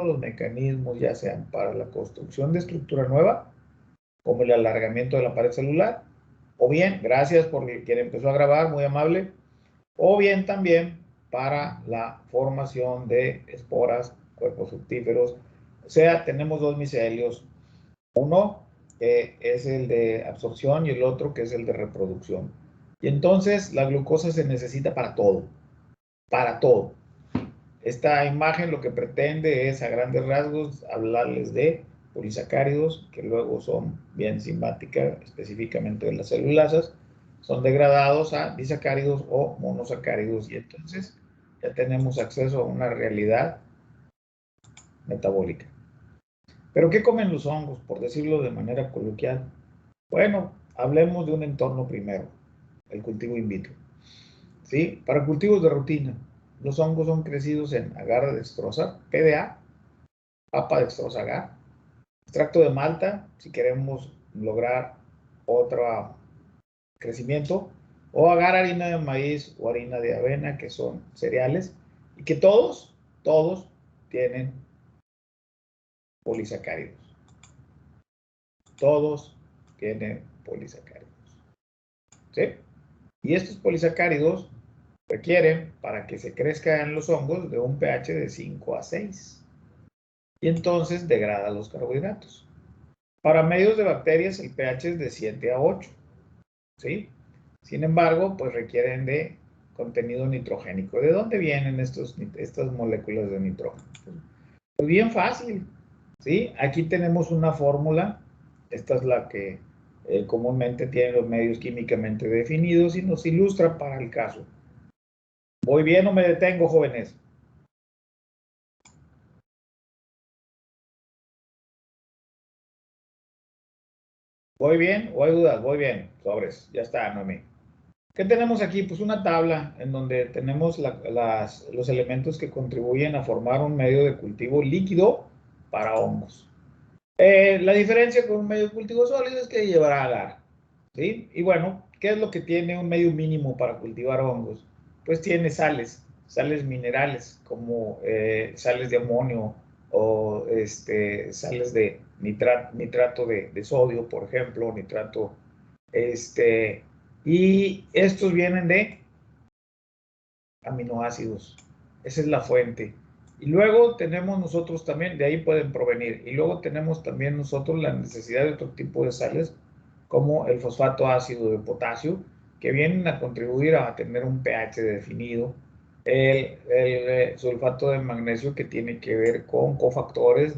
los mecanismos, ya sean para la construcción de estructura nueva, como el alargamiento de la pared celular, o bien, gracias por quien empezó a grabar, muy amable, o bien también para la formación de esporas, cuerpos fructíferos. O sea, tenemos dos micelios, uno que es el de absorción y el otro que es el de reproducción. Y entonces la glucosa se necesita para todo, para todo. Esta imagen lo que pretende es, a grandes rasgos, hablarles de polisacáridos, que luego son bien enzimáticas, específicamente de las celulasas, son degradados a disacáridos o monosacáridos, y entonces ya tenemos acceso a una realidad metabólica. ¿Pero qué comen los hongos, por decirlo de manera coloquial? Bueno, hablemos de un entorno primero, el cultivo in vitro. ¿Sí? Para cultivos de rutina, los hongos son crecidos en agar de dextrosa, PDA, papa dextrosa agar, extracto de malta, si queremos lograr otro crecimiento, o agar harina de maíz o harina de avena, que son cereales, y que todos tienen polisacáridos. Todos tienen polisacáridos. ¿Sí? Y estos polisacáridos requieren, para que se crezcan los hongos, de un pH de 5 a 6. Y entonces degrada los carbohidratos. Para medios de bacterias el pH es de 7 a 8. ¿Sí? Sin embargo, pues requieren de contenido nitrogénico. ¿De dónde vienen estas moléculas de nitrógeno? Pues bien fácil. ¿Sí? Aquí tenemos una fórmula. Esta es la que comúnmente tienen los medios químicamente definidos y nos ilustra para el caso. ¿Voy bien o me detengo, jóvenes? ¿Voy bien o hay dudas? Voy bien. Sobres. Ya está, Noemí. ¿Qué tenemos aquí? Pues una tabla en donde tenemos los elementos que contribuyen a formar un medio de cultivo líquido para hongos. La diferencia con un medio de cultivo sólido es que llevará agar. ¿Sí? Y bueno, ¿qué es lo que tiene un medio mínimo para cultivar hongos? Pues tiene sales minerales, como sales de amonio o sales de nitrato de sodio, por ejemplo, nitrato, y estos vienen de aminoácidos. Esa es la fuente. Y luego tenemos nosotros también, de ahí pueden provenir. Y luego tenemos también nosotros la necesidad de otro tipo de sales, como el fosfato ácido de potasio, que vienen a contribuir a tener un pH definido. El sulfato de magnesio, que tiene que ver con cofactores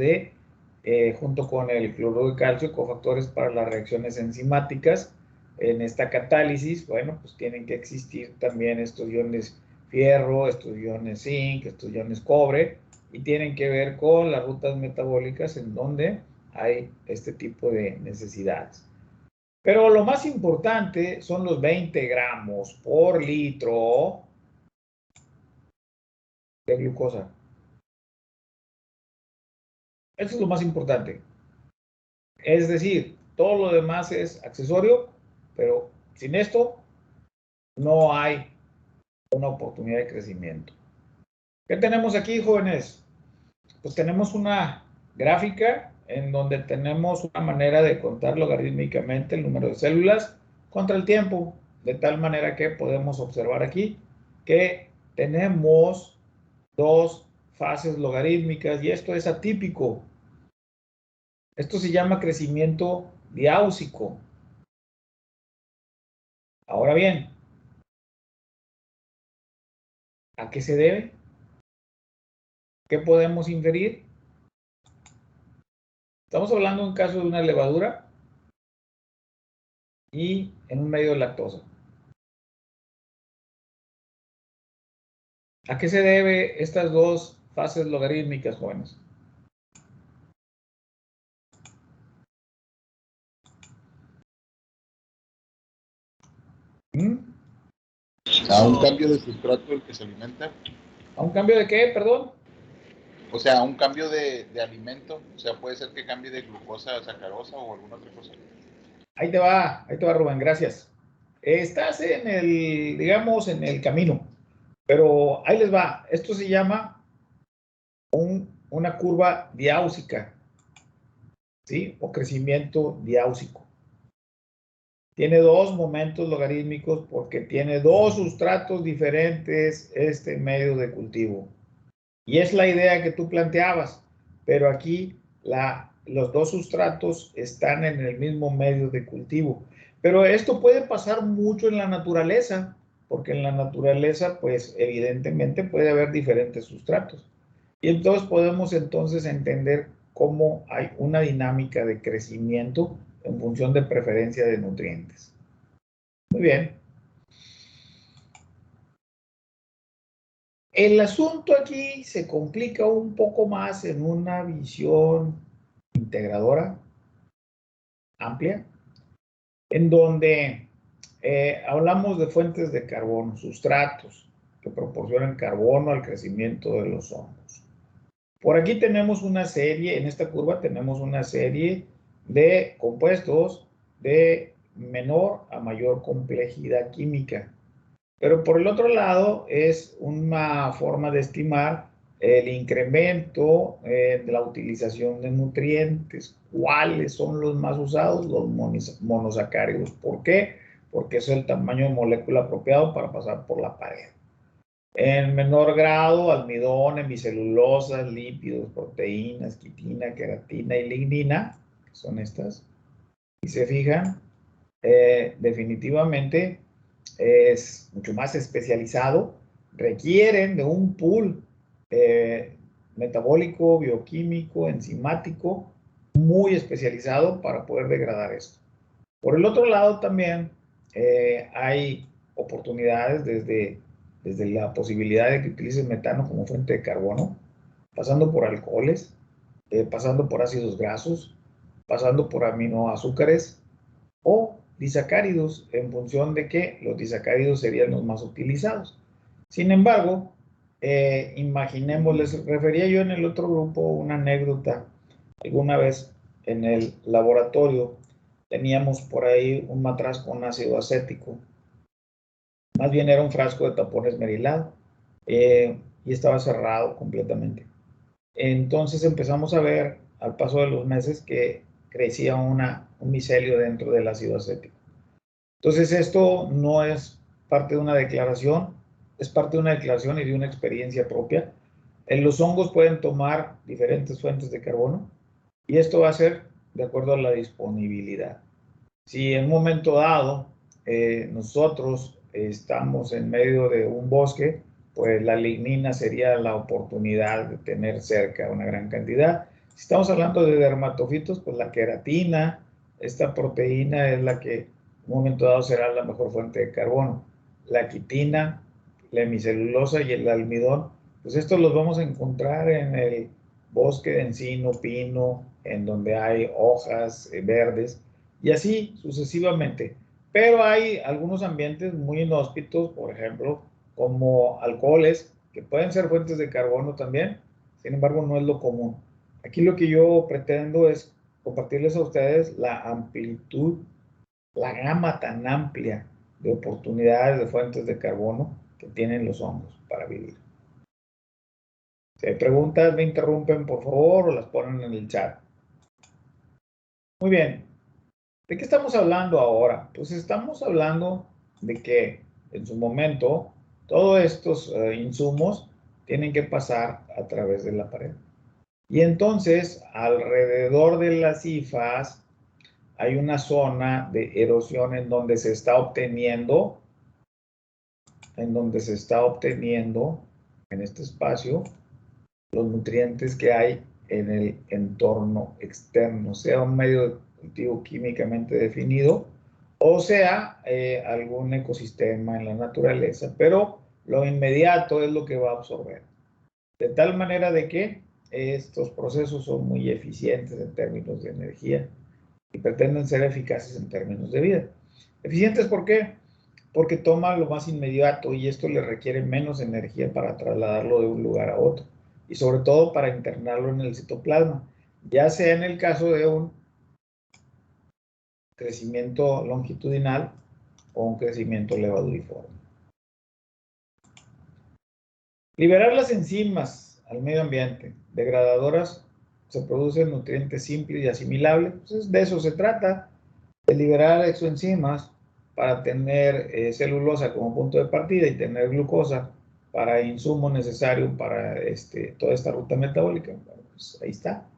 junto con el cloruro de calcio, cofactores para las reacciones enzimáticas. En esta catálisis, bueno, pues tienen que existir también estos iones fierro, estos iones zinc, estos iones cobre, y tienen que ver con las rutas metabólicas en donde hay este tipo de necesidades. Pero lo más importante son los 20 gramos por litro de glucosa. Eso es lo más importante. Es decir, todo lo demás es accesorio, pero sin esto no hay una oportunidad de crecimiento. ¿Qué tenemos aquí, jóvenes? Pues tenemos una gráfica en donde tenemos una manera de contar logarítmicamente el número de células contra el tiempo, de tal manera que podemos observar aquí que tenemos dos fases logarítmicas, y esto es atípico. Esto se llama crecimiento diáusico. Ahora bien, ¿a qué se debe? ¿Qué podemos inferir? Estamos hablando de un caso de una levadura y en un medio de lactosa. ¿A qué se debe estas dos fases logarítmicas, jóvenes? A un cambio de sustrato del que se alimenta. ¿A un cambio de qué, perdón? O sea, a un cambio de alimento. O sea, puede ser que cambie de glucosa a sacarosa o alguna otra cosa. Ahí te va, Rubén, gracias. Estás en el, digamos, en el camino, pero ahí les va. Esto se llama un una curva diáusica, ¿sí? O crecimiento diáusico. Tiene dos momentos logarítmicos porque tiene dos sustratos diferentes este medio de cultivo. Y es la idea que tú planteabas, pero aquí los dos sustratos están en el mismo medio de cultivo. Pero esto puede pasar mucho en la naturaleza, porque en la naturaleza, pues evidentemente puede haber diferentes sustratos. Y entonces podemos entonces entender cómo hay una dinámica de crecimiento en función de preferencia de nutrientes. Muy bien. El asunto aquí se complica un poco más en una visión integradora, amplia, en donde hablamos de fuentes de carbono, sustratos que proporcionan carbono al crecimiento de los hongos. Por aquí tenemos una serie, en esta curva tenemos una serie de compuestos de menor a mayor complejidad química. Pero por el otro lado es una forma de estimar el incremento de la utilización de nutrientes. ¿Cuáles son los más usados? Los monosacáridos. ¿Por qué? Porque es el tamaño de molécula apropiado para pasar por la pared. En menor grado, almidón, hemicelulosas, lípidos, proteínas, quitina, queratina y lignina, que son estas. Y se fijan, definitivamente es mucho más especializado, requieren de un pool metabólico, bioquímico, enzimático, muy especializado para poder degradar esto. Por el otro lado también hay oportunidades desde la posibilidad de que utilices metano como fuente de carbono, pasando por alcoholes, pasando por ácidos grasos, pasando por aminoazúcares o disacáridos, en función de que los disacáridos serían los más utilizados. Sin embargo, imaginemos, les refería yo en el otro grupo una anécdota. Alguna vez en el laboratorio teníamos por ahí un matraz con ácido acético. Más bien era un frasco de tapón esmerilado y estaba cerrado completamente. Entonces empezamos a ver al paso de los meses que crecía un micelio dentro del ácido acético. Entonces esto no es parte de una declaración, es parte de una declaración y de una experiencia propia. Los hongos pueden tomar diferentes fuentes de carbono y esto va a ser de acuerdo a la disponibilidad. Si en un momento dado nosotros estamos en medio de un bosque, pues la lignina sería la oportunidad de tener cerca una gran cantidad. Si estamos hablando de dermatofitos, pues la queratina, esta proteína es la que en un momento dado será la mejor fuente de carbono. La quitina, la hemicelulosa y el almidón, pues estos los vamos a encontrar en el bosque de encino, pino, en donde hay hojas verdes, y así sucesivamente. Pero hay algunos ambientes muy inhóspitos, por ejemplo, como alcoholes, que pueden ser fuentes de carbono también, sin embargo no es lo común. Aquí lo que yo pretendo es compartirles a ustedes la amplitud, la gama tan amplia de oportunidades de fuentes de carbono que tienen los hongos para vivir. Si hay preguntas, me interrumpen por favor o las ponen en el chat. Muy bien. ¿De qué estamos hablando ahora? Pues estamos hablando de que en su momento todos estos insumos tienen que pasar a través de la pared. Y entonces, alrededor de las hifas hay una zona de erosión en donde se está obteniendo, en este espacio, los nutrientes que hay en el entorno externo, sea un medio de cultivo químicamente definido, o sea, algún ecosistema en la naturaleza, pero lo inmediato es lo que va a absorber. De tal manera de que estos procesos son muy eficientes en términos de energía y pretenden ser eficaces en términos de vida. ¿Eficientes por qué? Porque toma lo más inmediato y esto le requiere menos energía para trasladarlo de un lugar a otro y sobre todo para internarlo en el citoplasma, ya sea en el caso de un crecimiento longitudinal o un crecimiento levaduriforme. Liberar las enzimas al medio ambiente, degradadoras, se producen nutrientes simples y asimilables. Entonces, de eso se trata, de liberar exoenzimas para tener celulosa como punto de partida y tener glucosa para insumo necesario para toda esta ruta metabólica. Bueno, pues ahí está.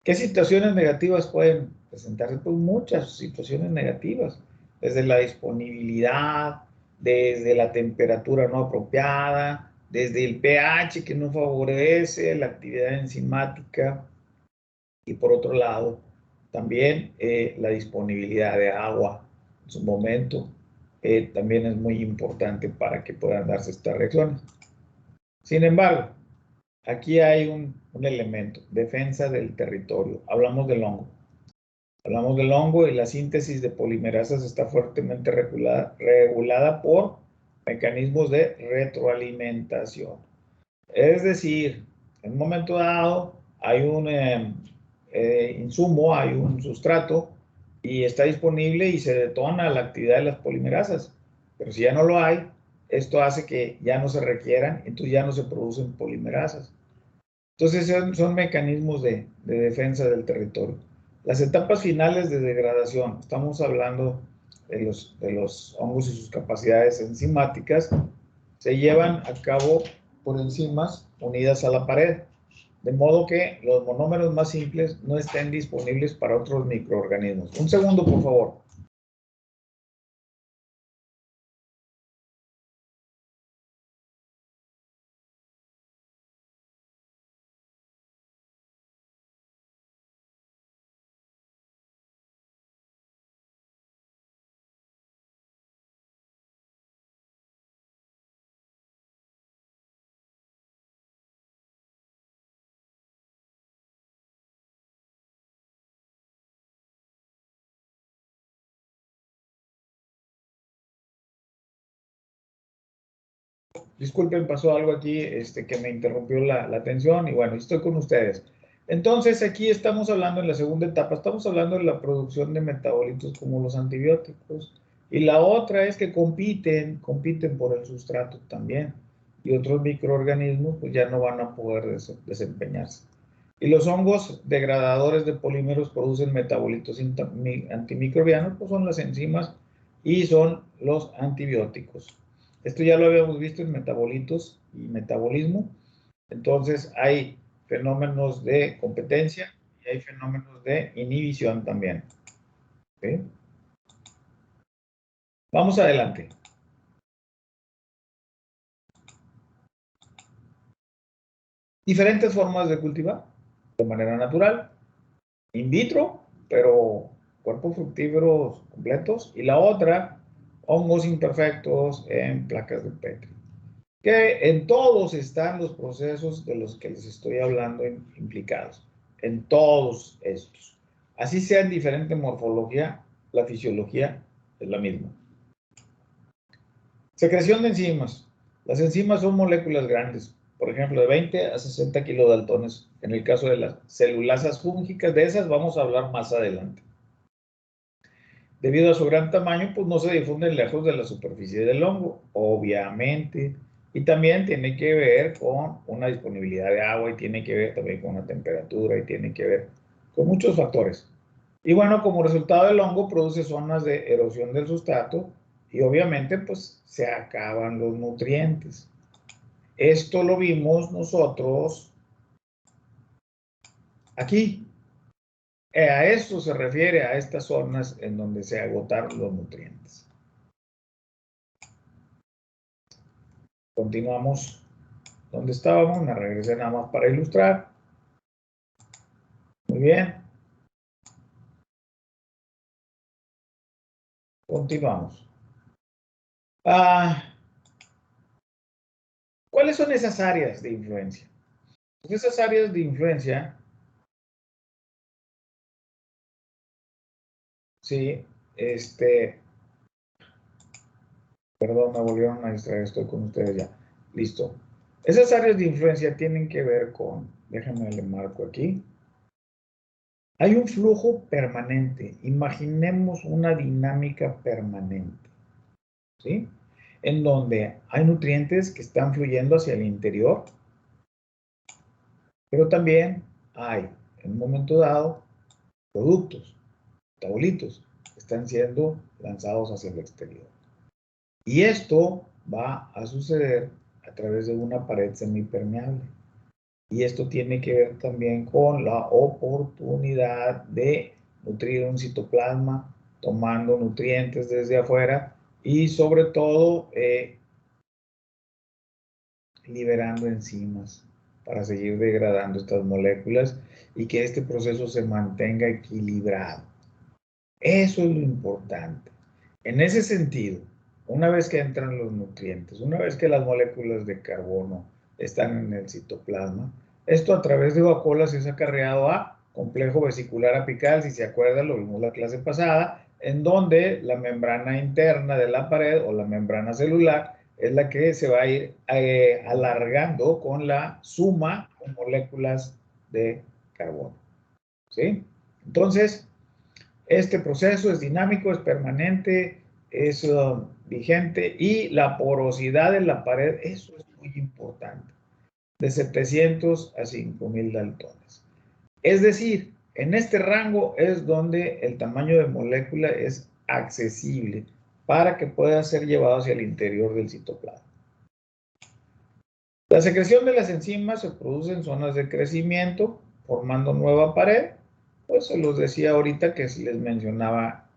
¿Qué situaciones negativas pueden presentarse? Pues muchas situaciones negativas, desde la disponibilidad, desde la temperatura no apropiada, desde el pH que no favorece la actividad enzimática y por otro lado también la disponibilidad de agua en su momento también es muy importante para que puedan darse estas reacciones. Sin embargo, aquí hay un elemento, defensa del territorio. Hablamos del hongo. Hablamos del hongo y la síntesis de polimerasas está fuertemente regulada por mecanismos de retroalimentación. Es decir, en un momento dado hay un insumo, hay un sustrato y está disponible y se detona la actividad de las polimerasas. Pero si ya no lo hay, esto hace que ya no se requieran, entonces ya no se producen polimerasas. Entonces son mecanismos de defensa del territorio. Las etapas finales de degradación, estamos hablando de los hongos y sus capacidades enzimáticas, se llevan a cabo por enzimas unidas a la pared, de modo que los monómeros más simples no estén disponibles para otros microorganismos. Un segundo, por favor. Disculpen, pasó algo aquí que me interrumpió la atención y bueno, estoy con ustedes. Entonces, aquí estamos hablando en la segunda etapa, estamos hablando de la producción de metabolitos como los antibióticos. Y la otra es que compiten por el sustrato también. Y otros microorganismos pues ya no van a poder desempeñarse. Y los hongos degradadores de polímeros producen metabolitos antimicrobianos, pues son las enzimas y son los antibióticos. Esto ya lo habíamos visto en metabolitos y metabolismo. Entonces hay fenómenos de competencia y hay fenómenos de inhibición también. ¿Sí? Vamos adelante. Diferentes formas de cultivar de manera natural, in vitro, pero cuerpos fructíferos completos, y la otra, hongos imperfectos en placas de Petri. Que en todos están los procesos de los que les estoy hablando implicados, en todos estos. Así sea en diferente morfología, la fisiología es la misma. Secreción de enzimas. Las enzimas son moléculas grandes, por ejemplo, de 20 a 60 kilodaltones. En el caso de las celulasas fúngicas, de esas vamos a hablar más adelante. Debido a su gran tamaño, pues no se difunden lejos de la superficie del hongo, obviamente. Y también tiene que ver con una disponibilidad de agua y tiene que ver también con la temperatura y tiene que ver con muchos factores. Y bueno, como resultado del hongo produce zonas de erosión del sustrato y obviamente pues se acaban los nutrientes. Esto lo vimos nosotros aquí. A esto se refiere a estas zonas en donde se agotaron los nutrientes. Continuamos donde estábamos, me regresé nada más para ilustrar. Muy bien. Continuamos. ¿Cuáles son esas áreas de influencia? Pues esas áreas de influencia, sí, perdón, me volvieron a distraer, estoy con ustedes ya. Listo. Esas áreas de influencia tienen que ver con, déjame le marco aquí. Hay un flujo permanente. Imaginemos una dinámica permanente, ¿sí? En donde hay nutrientes que están fluyendo hacia el interior Pero también hay, en un momento dado, productos, metabolitos, que están siendo lanzados hacia el exterior. Y esto va a suceder a través de una pared semipermeable. Y esto tiene que ver también con la oportunidad de nutrir un citoplasma, tomando nutrientes desde afuera y sobre todo liberando enzimas para seguir degradando estas moléculas y que este proceso se mantenga equilibrado. Eso es lo importante. En ese sentido, una vez que entran los nutrientes, una vez que las moléculas de carbono están en el citoplasma, esto a través de vacuolas es acarreado a complejo vesicular apical, si se acuerdan, lo vimos la clase pasada, en donde la membrana interna de la pared o la membrana celular es la que se va a ir alargando con la suma de moléculas de carbono. ¿Sí? Entonces, este proceso es dinámico, es permanente, es vigente y la porosidad de la pared, eso es muy importante, de 700 a 5000 daltones. Es decir, en este rango es donde el tamaño de molécula es accesible para que pueda ser llevado hacia el interior del citoplasma. La secreción de las enzimas se produce en zonas de crecimiento, formando nueva pared. Pues se los decía ahorita que les mencionaba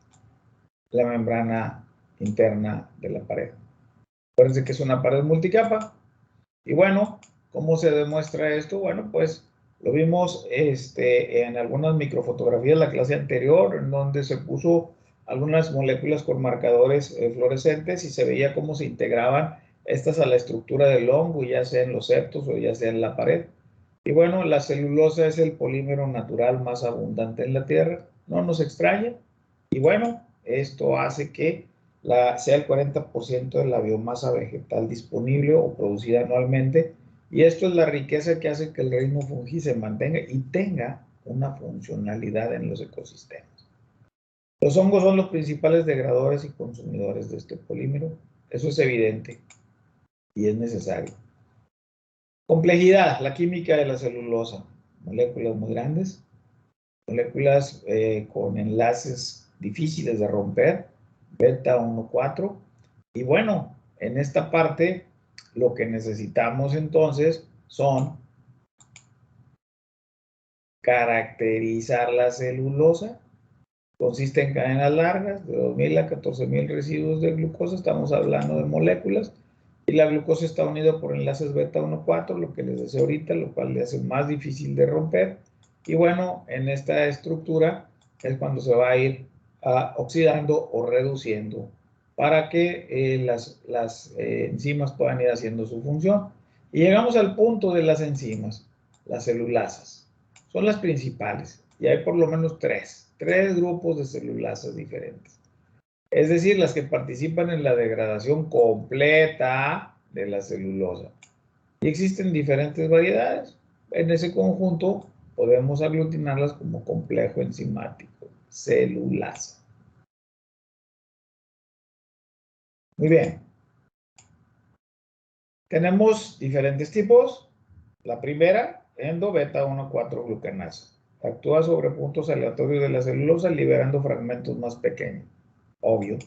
la membrana interna de la pared. Acuérdense que es una pared multicapa. Y bueno, ¿cómo se demuestra esto? Bueno, pues lo vimos en algunas microfotografías de la clase anterior, en donde se puso algunas moléculas con marcadores fluorescentes y se veía cómo se integraban estas a la estructura del hongo, ya sea en los septos o ya sea en la pared. Y bueno, la celulosa es el polímero natural más abundante en la Tierra, no nos extraña. Y bueno, esto hace que sea el 40% de la biomasa vegetal disponible o producida anualmente. Y esto es la riqueza que hace que el reino fungi se mantenga y tenga una funcionalidad en los ecosistemas. Los hongos son los principales degradadores y consumidores de este polímero. Eso es evidente y es necesario. Complejidad, la química de la celulosa. Moléculas muy grandes, moléculas con enlaces difíciles de romper, beta 1,4. Y bueno, en esta parte lo que necesitamos entonces son caracterizar la celulosa. Consiste en cadenas largas de 2000 a 14000 residuos de glucosa, estamos hablando de moléculas, y la glucosa está unida por enlaces beta 1,4, lo que les decía ahorita, lo cual le hace más difícil de romper. Y bueno, en esta estructura es cuando se va a ir oxidando o reduciendo para que las enzimas puedan ir haciendo su función. Y llegamos al punto de las enzimas, las celulasas. Son las principales y hay por lo menos tres grupos de celulasas diferentes. Es decir, las que participan en la degradación completa de la celulosa. Y existen diferentes variedades. En ese conjunto podemos aglutinarlas como complejo enzimático, celulasa. Muy bien. Tenemos diferentes tipos. La primera, endo-beta 1,4 glucanasa. Actúa sobre puntos aleatorios de la celulosa liberando fragmentos más pequeños. Obvio.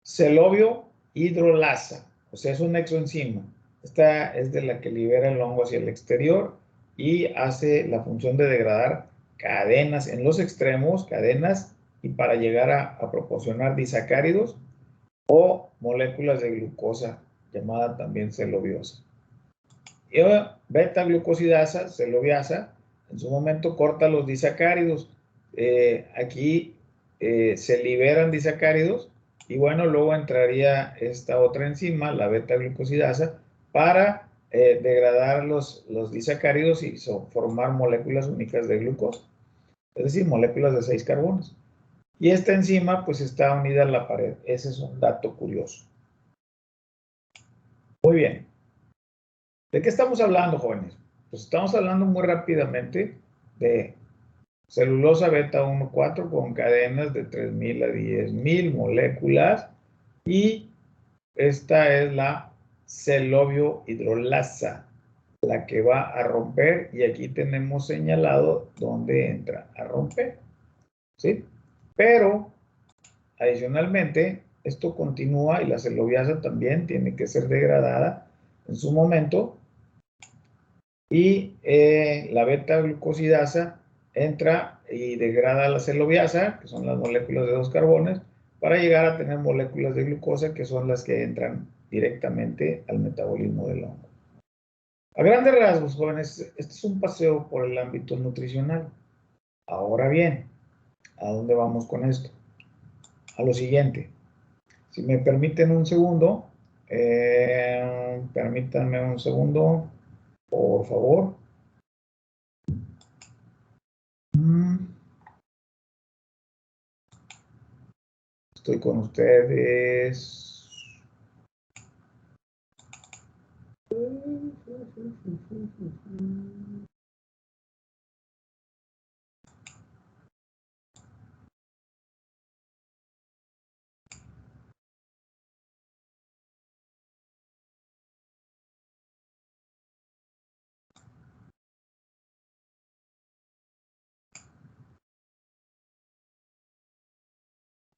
Celobio hidrolasa, o sea, es un exoenzima. Esta es de la que libera el hongo hacia el exterior y hace la función de degradar cadenas en los extremos, cadenas, y para llegar a proporcionar disacáridos o moléculas de glucosa, llamada también celobiosa. Y beta-glucosidasa, celobiasa, en su momento corta los disacáridos. Aquí se liberan disacáridos y bueno, luego entraría esta otra enzima, la beta-glucosidasa, para degradar los disacáridos y formar moléculas únicas de glucosa, es decir, moléculas de 6 carbonos. Y esta enzima pues está unida a la pared. Ese es un dato curioso. Muy bien. ¿De qué estamos hablando, jóvenes? Pues estamos hablando muy rápidamente de celulosa beta 1,4 con cadenas de 3000 a 10000 moléculas y esta es la celobio hidrolasa. la que va a romper, y aquí tenemos señalado dónde entra a romper, ¿sí? Pero, adicionalmente, esto continúa y la celobiasa también tiene que ser degradada en su momento, y la beta-glucosidasa entra y degrada la celobiasa, que son las moléculas de 2 carbones, para llegar a tener moléculas de glucosa, que son las que entran directamente al metabolismo del hongo. A grandes rasgos, jóvenes, este es un paseo por el ámbito nutricional. Ahora bien, ¿a dónde vamos con esto? A lo siguiente. Si me permiten un segundo, permítanme un segundo, por favor. Estoy con ustedes.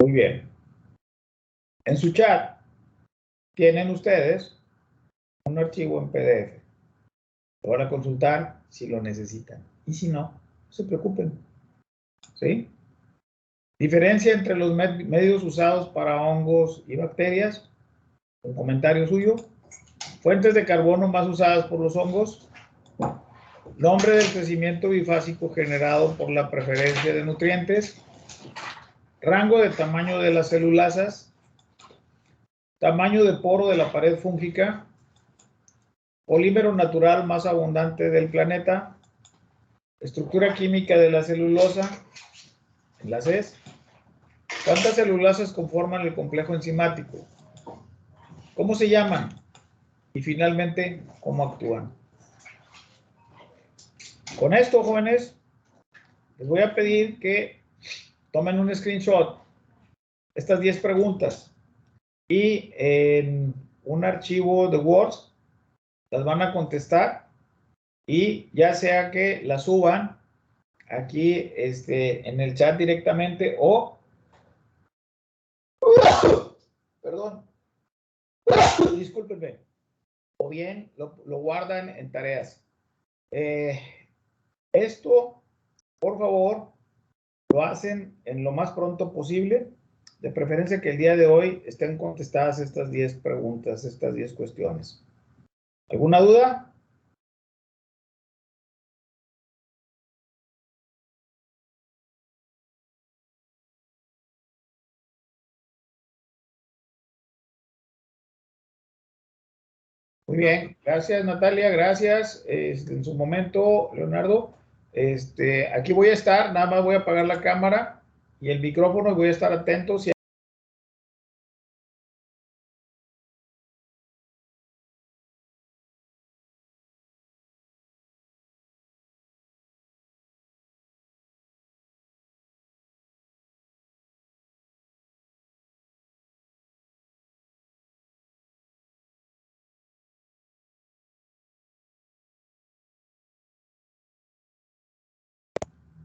Muy bien. En su chat tienen ustedes un archivo en PDF. Lo van a consultar si lo necesitan. Y si no, no se preocupen. ¿Sí? Diferencia entre los medios usados para hongos y bacterias. Un comentario suyo. Fuentes de carbono más usadas por los hongos. Nombre del crecimiento bifásico generado por la preferencia de nutrientes. Rango de tamaño de las celulasas. Tamaño de poro de la pared fúngica. Polímero natural más abundante del planeta. Estructura química de la celulosa. Enlaces. ¿Cuántas celulasas conforman el complejo enzimático? ¿Cómo se llaman? Y finalmente, ¿cómo actúan? Con esto, jóvenes, les voy a pedir que tomen un screenshot estas 10 preguntas y en un archivo de Word las van a contestar, y ya sea que las suban aquí en el chat directamente, o perdón, discúlpenme, o bien lo guardan en tareas. Esto, por favor, lo hacen en lo más pronto posible, de preferencia que el día de hoy estén contestadas estas 10 preguntas, estas 10 cuestiones. ¿Alguna duda? Muy bien, gracias Natalia, gracias. En su momento, Leonardo, aquí voy a estar, nada más voy a apagar la cámara y el micrófono, y voy a estar atento.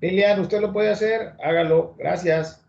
Lilian, usted lo puede hacer, hágalo, gracias.